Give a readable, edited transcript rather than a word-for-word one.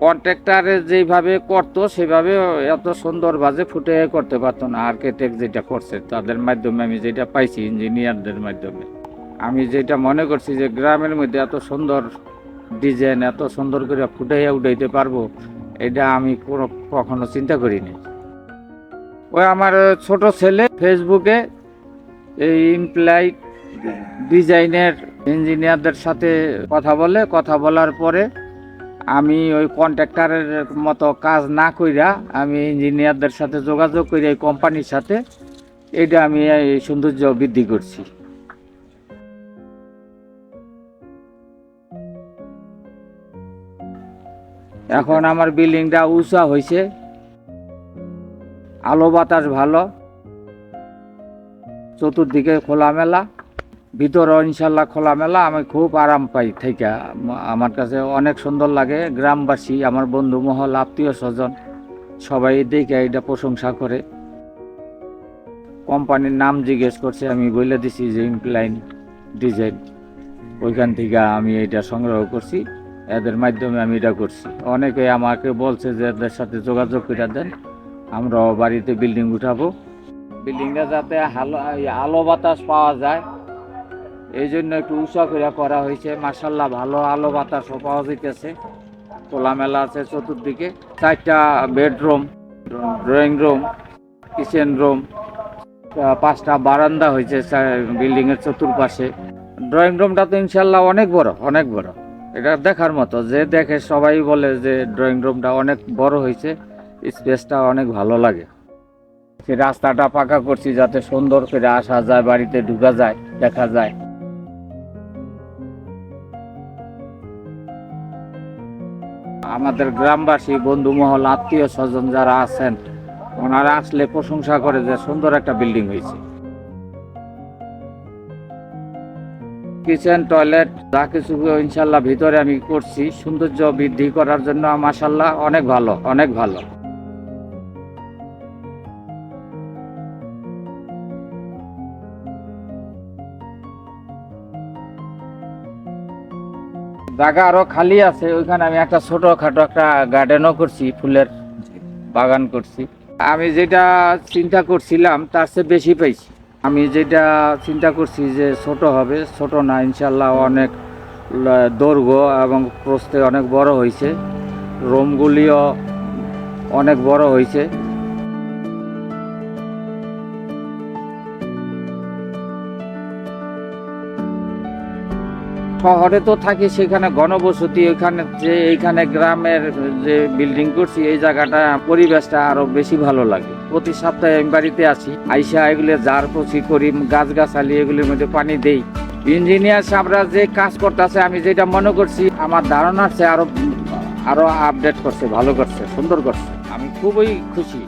কন্ট্রাক্টরে যেভাবে করতো সেভাবে এত সুন্দর বাজে ফুটে করতে পারতো না। আর্কিটেক্ট যেটা করছে তাদের মাধ্যমে আমি যেটা পাইছি, ইঞ্জিনিয়ারদের মাধ্যমে আমি যেটা মনে করছি যে গ্রামের মধ্যে এত সুন্দর ডিজাইন এত সুন্দর করে ফুটাইয়া উঠাইতে পারবো, এটা আমি কখনো চিন্তা করিনি। ওই আমার ছোট ছেলে ফেসবুকে এই ইমপ্লয়েড ডিজাইনের ইঞ্জিনিয়ারদের সাথে কথা বলার পরে আমি ওই কন্ট্রাক্টরের মতো কাজ না কইরা আমি ইঞ্জিনিয়ারদের সাথে যোগাযোগ করে এই কোম্পানির সাথে এটা আমি এই সৌন্দর্য বৃদ্ধি করছি। এখন আমার বিল্ডিংটা উঁচা হয়েছে, আলো বাতাস ভালো, চতুর্দিকে খোলামেলা, ভিতরে ইনশাল্লাহ খোলামেলা। আমি খুব আরাম পাই থেকে, আমার কাছে অনেক সুন্দর লাগে। গ্রামবাসী, আমার বন্ধু মহল, আত্মীয় স্বজন সবাই দেখে এটা প্রশংসা করে। কোম্পানির নাম জিজ্ঞেস করছে, আমি বলে দিছি যে ইমপ্লাইন ডিজাইন, ওইখান থেকে আমি এটা সংগ্রহ করছি, এদের মাধ্যমে আমি এটা করছি। অনেকে আমাকে বলছে যে এদের সাথে যোগাযোগ করে দেন, আমরাও বাড়িতে বিল্ডিং উঠাবো, বিল্ডিংটা যাতে আলো বাতাস পাওয়া যায় এই জন্য একটু উঁচা করে করা হয়েছে। মার্শাল্লাহ ভালো আলো বাতাসও পাওয়া যাইতেছে, খোলামেলা আছে চতুর্দিকে। 4টা bedroom, drawing room, kitchen room, 5টা বারান্দা হয়েছে বিল্ডিংয়ের চতুর্পাশে। ড্রয়িং রুমটা তো ইনশাল্লাহ অনেক বড়, অনেক বড়, এটা দেখার মতো। যে দেখে সবাই বলে যে ড্রয়িং রুমটা অনেক বড় হয়েছে, স্পেসটা অনেক ভালো লাগে। সে রাস্তাটা পাকা করছি যাতে সুন্দর করে আসা যায়, বাড়িতে ঢুকা যায়, দেখা যায়। আমাদের গ্রামবাসী, বন্ধু মহল, আত্মীয় স্বজন যারা আছেন ওনারা আসলে প্রশংসা করে যে সুন্দর একটা বিল্ডিং হয়েছে। কিচেন, টয়লেট যা কিছু ইনশাল্লাহ ভিতরে আমি করছি সৌন্দর্য বৃদ্ধি করার জন্য। মাশাল্লাহ অনেক ভালো, অনেক ভালো। জায়গা আরো খালি আছে, ওইখানে আমি একটা ছোটখাটো একটা গার্ডেনও করছি, ফুলের বাগান করছি। আমি যেটা চিন্তা করছিলাম তার চেয়ে বেশি পাইছি। আমি যেটা চিন্তা করছি যে ছোট হবে, ছোট না, ইনশাল্লাহ অনেক দৈর্ঘ্য এবং প্রস্থে অনেক বড় হয়েছে, রুমগুলিও অনেক বড় হয়েছে। শহরে তো থাকি, সেখানে ঘনবসতি, এইখানে গ্রামের যে বিল্ডিং করছি এই জায়গাটা পরিবেশটা আরো বেশি ভালো লাগে। প্রতি সপ্তাহে আমি বাড়িতে আসি, আইসা এগুলো জার পচি করি, গাছগাছালি এগুলির মধ্যে পানি দেই। ইঞ্জিনিয়ার সাহেবরা যে কাজ করতেছে আমি যেটা মনে করছি আমার ধারণার চেয়ে আরো আপডেট করছে, ভালো করছে, সুন্দর করছে। আমি খুবই খুশি।